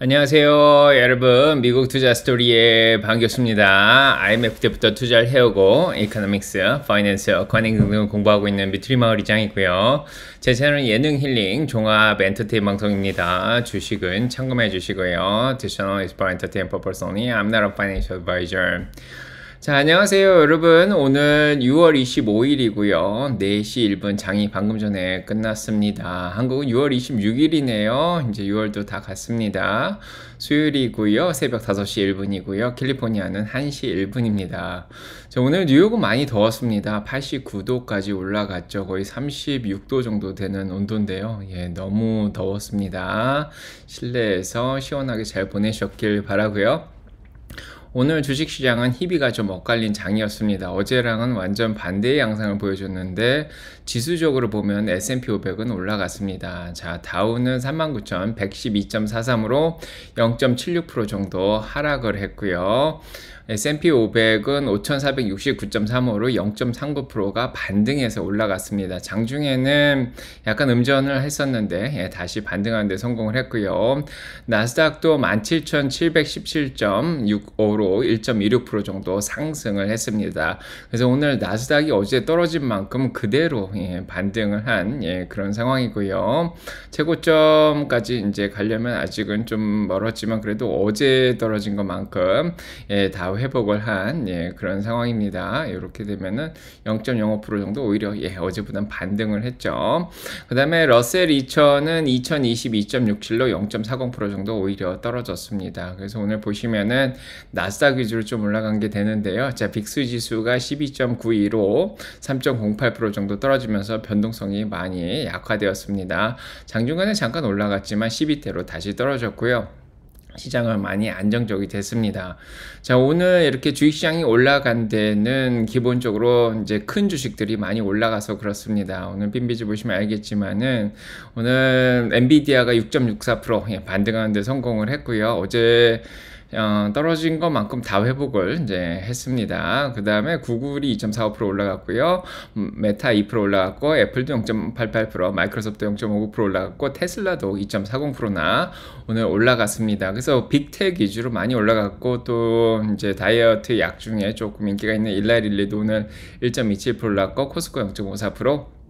안녕하세요 여러분, 미국 투자 스토리에 반갑습니다. IMF 때부터 투자를 해오고 이코노믹스, 파이낸스, 어카닝 등을 공부하고 있는 미트리 마을이장이고요. 제 채널은 예능 힐링 종합 엔터테인 방송입니다. 주식은 참고해 주시고요. This channel is for entertainment purpose only. I'm not a financial advisor. 자, 안녕하세요 여러분. 오늘 6월 25일이고요 4시 1분 장이 방금 전에 끝났습니다. 한국은 6월 26일이네요 이제 6월도 다 갔습니다. 수요일이고요 새벽 5시 1분이고요 캘리포니아는 1시 1분입니다 자, 오늘 뉴욕은 많이 더웠습니다. 89도까지 올라갔죠. 거의 36도 정도 되는 온도인데요. 예, 너무 더웠습니다. 실내에서 시원하게 잘 보내셨길 바라고요. 오늘 주식시장은 희비가 좀 엇갈린 장이었습니다. 어제랑은 완전 반대의 양상을 보여줬는데 지수적으로 보면 S&P 500은 올라갔습니다. 자, 다우는 39,112.43으로 0.76% 정도 하락을 했고요. S&P 500은 5,469.35로 0.39%가 반등해서 올라갔습니다. 장중에는 약간 음전을 했었는데 예, 다시 반등하는 데 성공을 했고요. 나스닥도 17,717.65로 1.26% 정도 상승을 했습니다. 그래서 오늘 나스닥이 어제 떨어진 만큼 그대로 예, 반등을 한 예, 그런 상황이고요. 최고점까지 이제 가려면 아직은 좀 멀었지만 그래도 어제 떨어진 것만큼 예, 다 회복을 한 예, 그런 상황입니다. 이렇게 되면은 0.05% 정도 오히려 예, 어제보단 반등을 했죠. 그 다음에 러셀 2000은 2022.67로 0.40% 정도 오히려 떨어졌습니다. 그래서 오늘 보시면은 나스닥 위주로 좀 올라간 게 되는데요. 자, 빅스 지수가 12.92로 3.08% 정도 떨어지면서 변동성이 많이 약화되었습니다. 장중간에 잠깐 올라갔지만 12대로 다시 떨어졌고요. 시장은 많이 안정적이 됐습니다. 자, 오늘 이렇게 주식시장이 올라간 데는 기본적으로 이제 큰 주식들이 많이 올라가서 그렇습니다. 오늘 빈비지 보시면 알겠지만은 오늘 엔비디아가 6.64% 예, 반등하는 데 성공을 했고요. 어제 떨어진 것만큼 다 회복을 이제 했습니다. 그 다음에 구글이 2.45% 올라갔고요. 메타 2% 올라갔고, 애플도 0.88%, 마이크로소프트 0.59% 올라갔고, 테슬라도 2.40%나 오늘 올라갔습니다. 그래서 빅텍 위주로 많이 올라갔고, 또 이제 다이어트 약 중에 조금 인기가 있는 일라릴리도 오늘 1.27% 올라갔고, 코스코 0.54%,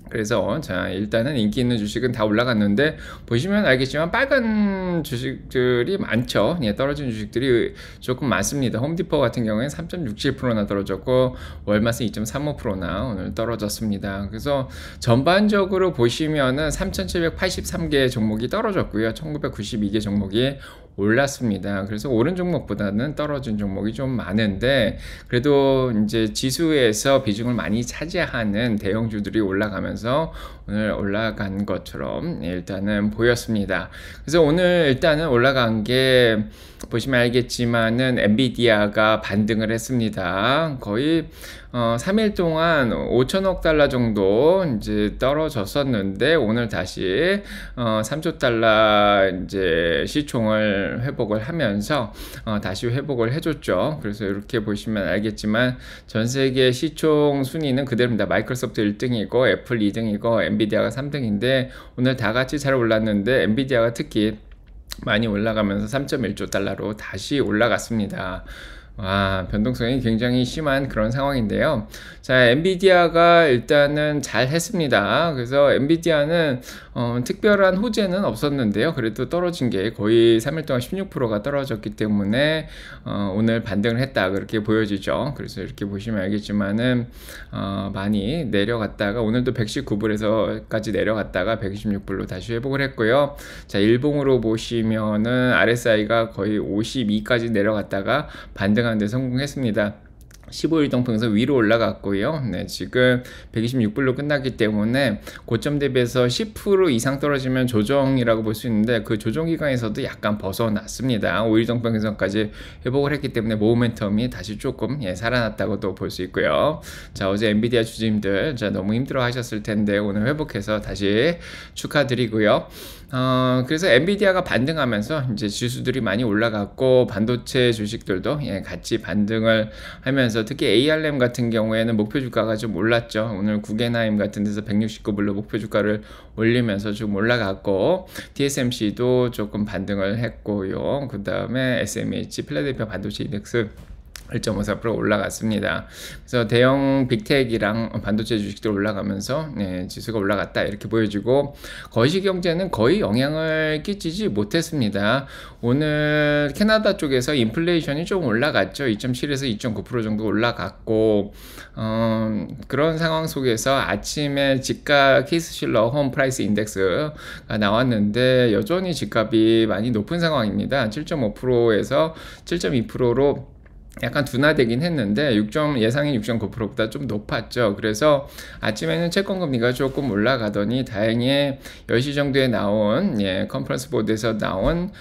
그래서 자, 일단은 인기 있는 주식은 다 올라갔는데 보시면 알겠지만 빨간 주식들이 많죠. 예, 떨어진 주식들이 조금 많습니다. 홈디포 같은 경우에는 3.67%나 떨어졌고 월마트 2.35%나 오늘 떨어졌습니다. 그래서 전반적으로 보시면은 3,783개 종목이 떨어졌고요. 1,992개 종목이 올랐습니다. 그래서 오른 종목보다는 떨어진 종목이 좀 많은데 그래도 이제 지수에서 비중을 많이 차지하는 대형주들이 올라가면서 오늘 올라간 것처럼 일단은 보였습니다. 그래서 오늘 일단은 올라간 게 보시면 알겠지만은 엔비디아가 반등을 했습니다. 거의 3일 동안 5천억 달러 정도 이제 떨어졌었는데 오늘 다시 3조 달러 이제 시총을 회복을 하면서 다시 회복을 해줬죠. 그래서 이렇게 보시면 알겠지만 전 세계 시총 순위는 그대로입니다. 마이크로소프트 1등이고 애플 2등이고 엔비디아가 3등인데 오늘 다 같이 잘 올랐는데 엔비디아가 특히 많이 올라가면서 3.1조 달러로 다시 올라갔습니다. 와, 변동성이 굉장히 심한 그런 상황인데요. 자, 엔비디아가 일단은 잘 했습니다. 그래서 엔비디아는 특별한 호재는 없었는데요. 그래도 떨어진 게 거의 3일 동안 16%가 떨어졌기 때문에 오늘 반등을 했다 그렇게 보여지죠. 그래서 이렇게 보시면 알겠지만은 많이 내려갔다가 오늘도 119불에서까지 내려갔다가 126불로 다시 회복을 했고요. 자, 일봉으로 보시면은 RSI가 거의 52까지 내려갔다가 반등 하는 데 성공했습니다. 15일 동평에서 위로 올라갔고요. 네, 지금 126불로 끝났기 때문에 고점 대비해서 10% 이상 떨어지면 조정이라고 볼 수 있는데 그 조정 기간에서도 약간 벗어났습니다. 5일 동평선까지 회복을 했기 때문에 모멘텀이 다시 조금 살아났다고도 볼 수 있고요. 자, 어제 엔비디아 주주님들 너무 힘들어 하셨을 텐데 오늘 회복해서 다시 축하드리고요. 그래서 엔비디아가 반등하면서 이제 지수들이 많이 올라갔고 반도체 주식들도 같이 반등을 하면서 특히 ARM 같은 경우에는 목표 주가가 좀 올랐죠. 오늘 구겐하임 같은 데서 169불로 목표 주가를 올리면서 좀 올라갔고 TSMC도 조금 반등을 했고요. 그 다음에 SMH 필라델피아 반도체 인덱스 1.54% 올라갔습니다. 그래서 대형 빅텍이랑 반도체 주식들 올라가면서 지수가 올라갔다 이렇게 보여지고 거시경제는 거의 영향을 끼치지 못했습니다. 오늘 캐나다 쪽에서 인플레이션이 좀 올라갔죠. 2.7에서 2.9% 정도 올라갔고 그런 상황 속에서 아침에 집값 케이스실러 홈 프라이스 인덱스가 나왔는데 여전히 집값이 많이 높은 상황입니다. 7.5%에서 7.2%로 약간 둔화되긴 했는데 예상이 6.9%보다 좀 높았죠. 그래서 아침에는 채권금리가 조금 올라가더니 다행히 10시 정도에 나온 컨퍼런스 보드에서 나온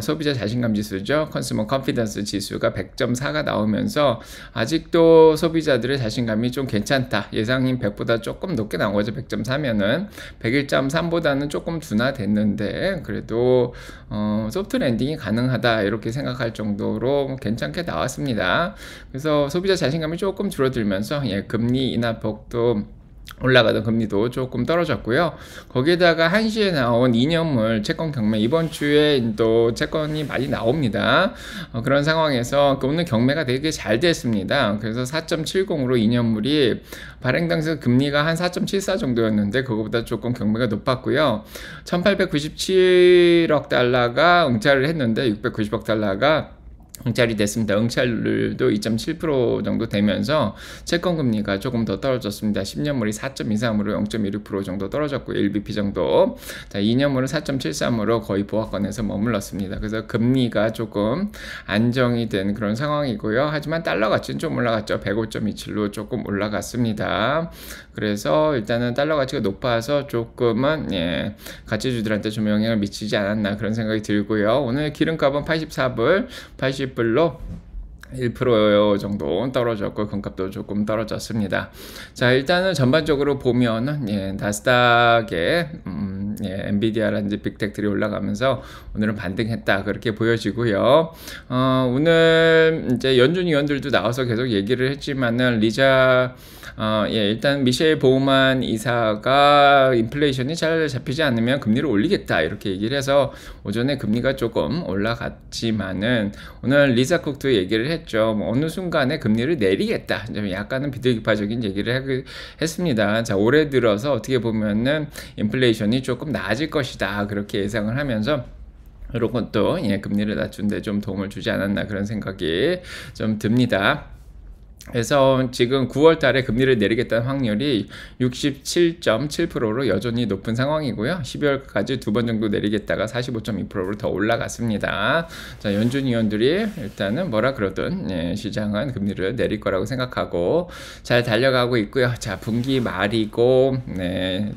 소비자 자신감 지수죠. 컨슈머 컨피던스 지수가 100.4가 나오면서 아직도 소비자들의 자신감이 좀 괜찮다. 예상인 100보다 조금 높게 나온 거죠. 100.4면은 101.3보다는 조금 둔화됐는데 그래도 소프트 랜딩이 가능하다 이렇게 생각할 정도로 괜찮게 나왔습니다. 그래서 소비자 자신감이 조금 줄어들면서 금리 인하폭도 올라가던 금리도 조금 떨어졌고요. 거기에다가 1시에 나온 2년물 채권 경매 이번 주에 또 채권이 많이 나옵니다. 그런 상황에서 오늘 경매가 되게 잘 됐습니다. 그래서 4.70으로 2년물이 발행 당시 금리가 한 4.74 정도였는데 그거보다 조금 경매가 높았고요. 1897억 달러가 응찰을 했는데 690억 달러가 응찰이 됐습니다. 응찰률도 2.7% 정도 되면서 채권금리가 조금 더 떨어졌습니다. 10년물이 4.23으로 0.16% 정도 떨어졌고 1bp 정도. 자, 2년물은 4.73으로 거의 보합권에서 머물렀습니다. 그래서 금리가 조금 안정이 된 그런 상황이고요. 하지만 달러 가치는 좀 올라갔죠. 105.27로 조금 올라갔습니다. 그래서 일단은 달러 가치가 높아서 조금은 가치주들한테 좀 영향을 미치지 않았나 그런 생각이 들고요. 오늘 기름값은 84불, 80불로 1% 정도 떨어졌고 금값도 조금 떨어졌습니다. 자, 일단은 전반적으로 보면은 나스닥에 엔비디아라든지 빅텍들이 올라가면서 오늘은 반등했다 그렇게 보여지고요. 오늘 이제 연준 위원들도 나와서 계속 얘기를 했지만은 일단 미셸 보우만 이사가 인플레이션이 잘 잡히지 않으면 금리를 올리겠다 이렇게 얘기를 해서 오전에 금리가 조금 올라갔지만은 오늘 리사 쿡도 얘기를 했죠. 어느 순간에 금리를 내리겠다. 약간은 비둘기파적인 얘기를 했습니다. 자, 올해 들어서 어떻게 보면은 인플레이션이 조금 나아질 것이다 그렇게 예상을 하면서 이런 것도 금리를 낮춘데 좀 도움을 주지 않았나 그런 생각이 좀 듭니다. 그래서 지금 9월 달에 금리를 내리겠다는 확률이 67.7%로 여전히 높은 상황이고요. 12월까지 2번 정도 내리겠다가 45.2%로 더 올라갔습니다. 자, 연준 위원들이 일단은 뭐라 그러든 시장은 금리를 내릴 거라고 생각하고 잘 달려가고 있고요. 자, 분기 말이고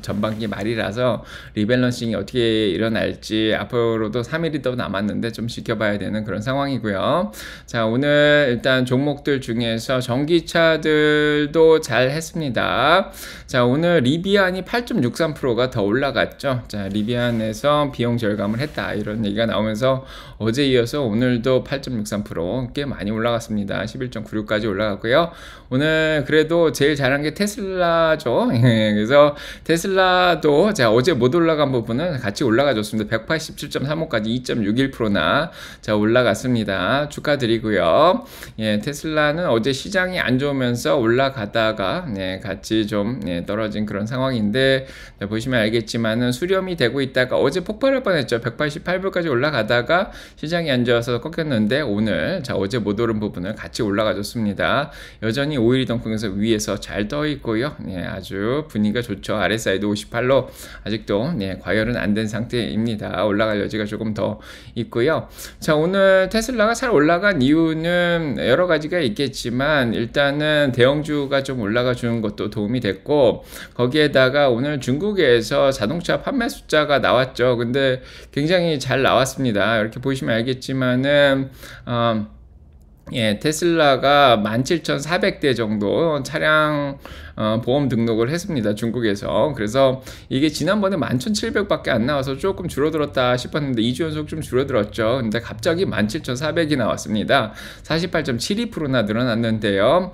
전반기 말이라서 리밸런싱이 어떻게 일어날지 앞으로도 3일이 더 남았는데 좀 지켜봐야 되는 그런 상황이고요. 자, 오늘 일단 종목들 중에서 전기차들도 잘 했습니다. 자, 오늘 리비안이 8.63%가 더 올라갔죠. 자, 리비안에서 비용 절감을 했다 이런 얘기가 나오면서 어제 이어서 오늘도 8.63% 꽤 많이 올라갔습니다. 11.96까지 올라갔고요. 오늘 그래도 제일 잘한 게 테슬라죠. 그래서 테슬라도 자, 어제 못 올라간 부분은 같이 올라가줬습니다. 187.35까지 2.61%나 자, 올라갔습니다. 축하드리고요. 테슬라는 어제 시장이 안 좋으면서 올라가다가 같이 좀 떨어진 그런 상황인데 보시면 알겠지만은 수렴이 되고 있다가 어제 폭발할 뻔했죠. 188불까지 올라가다가 시장이 안 좋아서 꺾였는데 오늘 자, 어제 못 오른 부분을 같이 올라가줬습니다. 여전히 5일 이동평균선 위에서 잘 떠 있고요. 아주 분위기가 좋죠. RSI도 58로 아직도 과열은 안 된 상태입니다. 올라갈 여지가 조금 더 있고요. 자, 오늘 테슬라가 잘 올라간 이유는 여러 가지가 있겠지만 일단은 대형주가 좀 올라가 주는 것도 도움이 됐고 거기에다가 오늘 중국에서 자동차 판매 숫자가 나왔죠. 근데 굉장히 잘 나왔습니다. 이렇게 보시면 알겠지만은 테슬라가 17,400대 정도 차량 보험 등록을 했습니다. 중국에서. 그래서 이게 지난번에 11,700밖에 안 나와서 조금 줄어들었다 싶었는데 2주 연속 좀 줄어들었죠. 근데 갑자기 17,400이 나왔습니다. 48.72%나 늘어났는데요.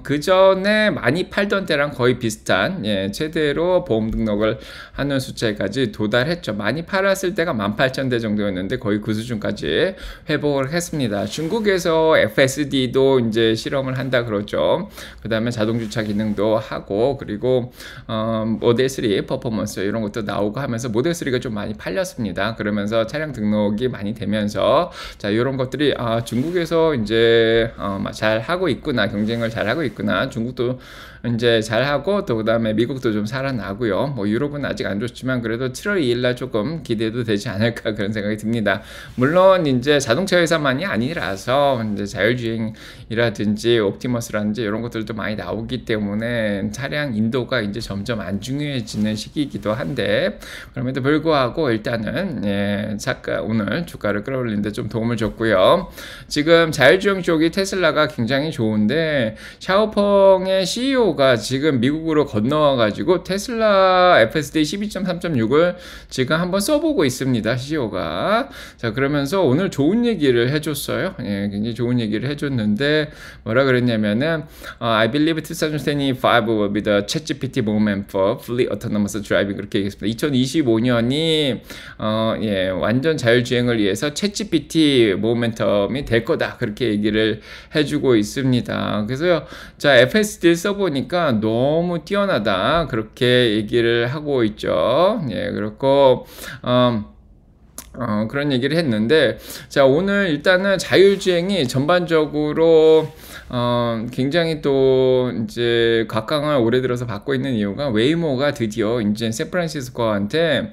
그 전에 많이 팔던 때랑 거의 비슷한 최대로 보험 등록을 하는 숫자까지 도달했죠. 많이 팔았을 때가 18,000대 정도였는데 거의 그 수준까지 회복을 했습니다. 중국에서 FSD도 이제 실험을 한다 그러죠. 그 다음에 자동주차 기능도 하고, 그리고 모델 3 퍼포먼스 이런 것도 나오고 하면서 모델 3가 좀 많이 팔렸습니다. 그러면서 차량 등록이 많이 되면서 자, 이런 것들이 중국에서 이제 잘 하고 있구나, 경쟁을 잘 하고 있구나. 중국도 이제 잘하고, 또 그 다음에 미국도 좀 살아나고요. 뭐 유럽은 아직 안 좋지만 그래도 7월 2일날 조금 기대도 되지 않을까 그런 생각이 듭니다. 물론 이제 자동차 회사만이 아니라서 이제 자율주행이라든지 옵티머스라든지 이런 것들도 많이 나오기 때문에 차량 인도가 이제 점점 안 중요해지는 시기이기도 한데, 그럼에도 불구하고 일단은 잠깐 오늘 주가를 끌어올리는데 좀 도움을 줬고요. 지금 자율주행 쪽이 테슬라가 굉장히 좋은데, 샤오펑의 CEO가 지금 미국으로 건너와가지고 테슬라 FSD 12.3.6을 지금 한번 써보고 있습니다. CEO가. 자, 그러면서 오늘 좋은 얘기를 해줬어요. 굉장히 좋은 얘기를 해줬는데 뭐라 그랬냐면은 I believe 2025 will be the ChatGPT moment for fully autonomous driving, 그렇게 얘기했습니다. 2025년이 완전 자율주행을 위해서 챗GPT 모멘텀이 될 거다, 그렇게 얘기를 해주고 있습니다. 그래서 자, FSD를 써보니까 너무 뛰어나다, 그렇게 얘기를 하고 있죠. 그렇고 그런 얘기를 했는데, 자, 오늘 일단은 자율주행이 전반적으로 굉장히 또 이제 각광을 올해 들어서 받고 있는 이유가 웨이모가 드디어 이제 샌프란시스코한테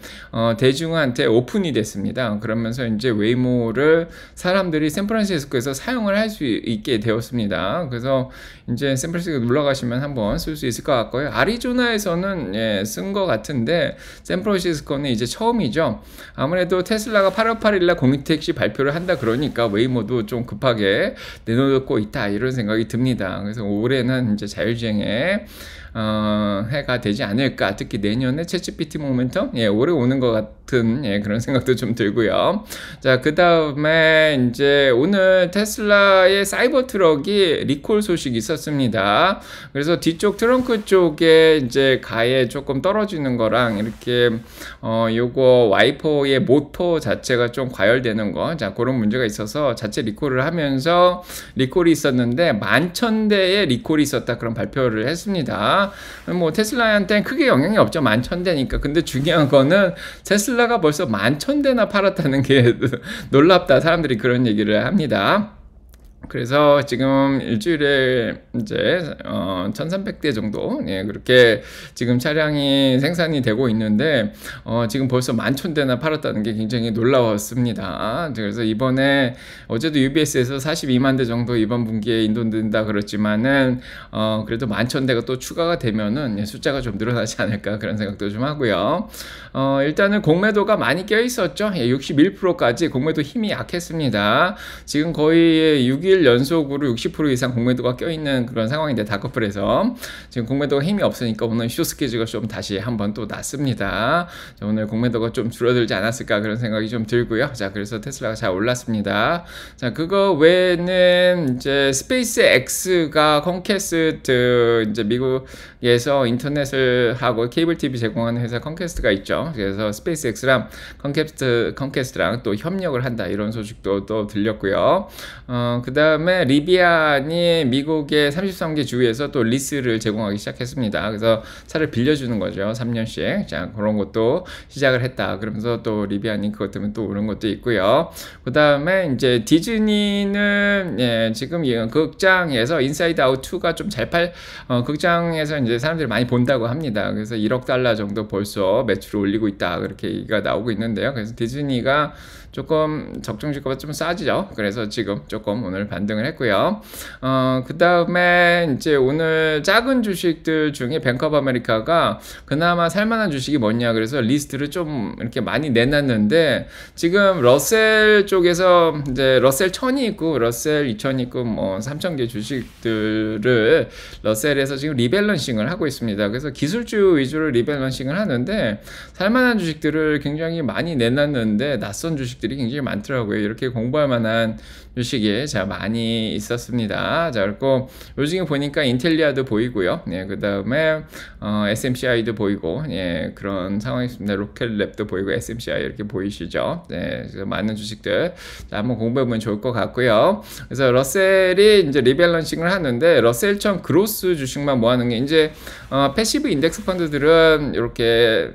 대중한테 오픈이 됐습니다. 그러면서 이제 웨이모를 사람들이 샌프란시스코에서 사용을 할 수 있게 되었습니다. 그래서 이제 샌프란시스코 놀러 가시면 한번 쓸 수 있을 것 같고요. 아리조나에서는 쓴 것 같은데 샌프란시스코는 이제 처음이죠. 아무래도 테슬라가 8월 8일날 공익택시 발표를 한다 그러니까 웨이모도 좀 급하게 내놓고 있다, 이런 생각이 듭니다. 그래서 올해는 이제 자율주행에 해가 되지 않을까. 특히 내년에 챗GPT 모멘텀 올해 오는 것 같은 그런 생각도 좀 들고요. 자, 그 다음에 이제 오늘 테슬라의 사이버 트럭이 리콜 소식이 있었습니다. 그래서 뒤쪽 트렁크 쪽에 이제 가에 조금 떨어지는 거랑 이렇게 요거 와이퍼의 모터 자체가 좀 과열되는 거, 자, 그런 문제가 있어서 자체 리콜을 하면서 리콜이 있었는데 11,000대의 리콜이 있었다, 그런 발표를 했습니다. 뭐 테슬라한테는 크게 영향이 없죠, 11,000대니까. 근데 중요한 거는 테슬라가 벌써 11,000대나 팔았다는 게 놀랍다, 사람들이 그런 얘기를 합니다. 그래서 지금 일주일에 이제 1,300대 정도 그렇게 지금 차량이 생산이 되고 있는데 지금 벌써 11,000대나 팔았다는 게 굉장히 놀라웠습니다. 그래서 이번에 어제도 UBS에서 42만 대 정도 이번 분기에 인도된다 그랬지만은 그래도 11,000대가 또 추가가 되면은 숫자가 좀 늘어나지 않을까, 그런 생각도 좀 하고요. 일단은 공매도가 많이 껴 있었죠. 61%까지 공매도 힘이 약했습니다. 지금 거의 6일 연속으로 60% 이상 공매도가 껴있는 그런 상황인데, 다커플에서 지금 공매도가 힘이 없으니까 오늘 쇼스케즈가 좀 다시 한번 또 났습니다. 자, 오늘 공매도가 좀 줄어들지 않았을까, 그런 생각이 좀 들고요. 자, 그래서 테슬라가 잘 올랐습니다. 자, 그거 외에는 이제 스페이스 X가 컴캐스트, 이제 미국에서 인터넷을 하고 케이블 TV 제공하는 회사 컴캐스트가 있죠. 그래서 스페이스 X랑 컴캐스트랑 또 협력을 한다, 이런 소식도 또 들렸고요. 그 다음에 리비안이 미국의 33개 주에서 또 리스를 제공하기 시작했습니다. 그래서 차를 빌려주는 거죠, 3년씩. 자, 그런 것도 시작을 했다. 그러면서 또 리비안이 그것 때문에 또 오른 것도 있고요. 그 다음에 이제 디즈니는 지금 극장에서 인사이드 아웃 2가 좀 극장에서 이제 사람들이 많이 본다고 합니다. 그래서 1억 달러 정도 벌써 매출을 올리고 있다, 그렇게 얘기가 나오고 있는데요. 그래서 디즈니가 조금 적정주가가 좀 싸지죠. 그래서 지금 조금 오늘 반등을 했고요. 그 다음에 이제 오늘 작은 주식들 중에 뱅크 오브 아메리카가 그나마 살만한 주식이 뭐냐 그래서 리스트를 좀 이렇게 많이 내놨는데, 지금 러셀 쪽에서 이제 러셀 1000이 있고 러셀 2000이 있고 뭐 3000개 주식들을 러셀에서 지금 리밸런싱을 하고 있습니다. 그래서 기술주 위주로 리밸런싱을 하는데 살만한 주식들을 굉장히 많이 내놨는데 낯선 주식들이 굉장히 많더라고요. 이렇게 공부할 만한 주식이 자 많이 있었습니다. 자, 그리고 요즘에 보니까 인텔리아도 보이고요. 네, 그 다음에 SMCI도 보이고, 예, 그런 상황이 있습니다. 로켓랩도 보이고 SMCI 이렇게 보이시죠? 네, 그래서 많은 주식들 자, 한번 공부해보면 좋을 것 같고요. 그래서 러셀이 이제 리밸런싱을 하는데 러셀1000 그로스 주식만 모아놓은 게 이제 패시브 인덱스 펀드들은 이렇게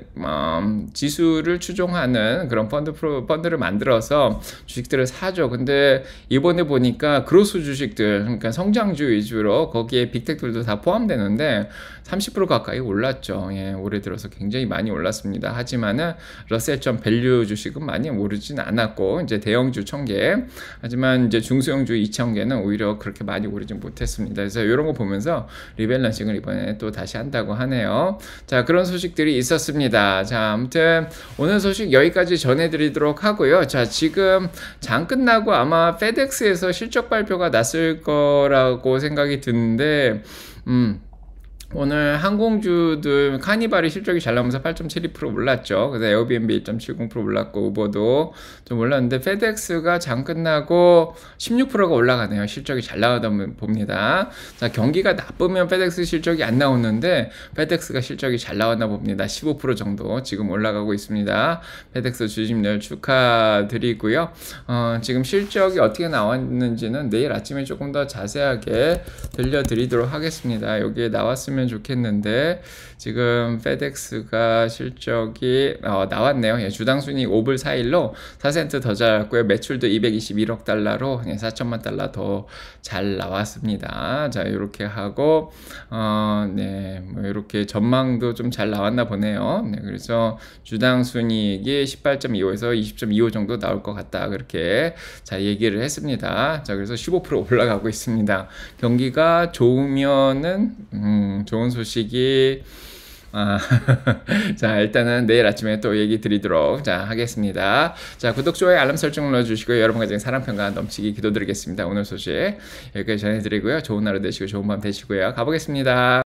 지수를 추종하는 그런 펀드를 만들어서 주식들을 사죠. 근데 이번에 보니까 그로스 주식들, 그러니까 성장주 위주로 거기에 빅텍들도 다 포함되는데 30% 가까이 올랐죠. 예, 올해 들어서 굉장히 많이 올랐습니다. 하지만은 러셀1000 밸류 주식은 많이 오르진 않았고, 이제 대형주 1000개, 하지만 이제 중소형주 2000개는 오히려 그렇게 많이 오르진 못했습니다. 그래서 이런 거 보면서 리밸런싱을 이번에 또 다시 한다고 하네요. 자, 그런 소식들이 있었습니다. 자, 아무튼 오늘 소식 여기까지 전해드리도록 하고요. 자, 지금 장 끝나고 아마 페덱스에서 실적 발표가 났을 거라고 생각이 드는데, 오늘 항공주들 카니발이 실적이 잘 나오면서 8.72% 올랐죠. 그래서 에어비앤비 1.70% 올랐고 우버도 좀 올랐는데 페덱스가 장 끝나고 16%가 올라가네요. 실적이 잘 나오다 봅니다. 자, 경기가 나쁘면 페덱스 실적이 안 나오는데 페덱스가 실적이 잘 나왔나 봅니다. 15% 정도 지금 올라가고 있습니다. 페덱스 주식들 축하드리고요. 지금 실적이 어떻게 나왔는지는 내일 아침에 조금 더 자세하게 들려드리도록 하겠습니다. 여기에 나왔으면 좋겠는데 지금 페덱스가 실적이 나왔네요. 예, 주당 순이익 5불 4일로 4센트 더 잘났고요. 매출도 221억 달러로 4천만 달러 더 잘 나왔습니다. 자, 이렇게 하고 네, 뭐 이렇게 전망도 좀 잘 나왔나 보네요. 네, 그래서 주당 순이익이 18.25에서 20.25 정도 나올 것 같다. 그렇게 자 얘기를 했습니다. 자, 그래서 15% 올라가고 있습니다. 경기가 좋으면은 좋은 소식이 자, 일단은 내일 아침에 또 얘기 드리도록 하겠습니다. 자, 구독, 좋아요, 알람 설정 눌러주시고요. 여러분 가정에 사랑평가 넘치기 기도드리겠습니다. 오늘 소식 여기까지 전해드리고요. 좋은 하루 되시고 좋은 밤 되시고요. 가보겠습니다.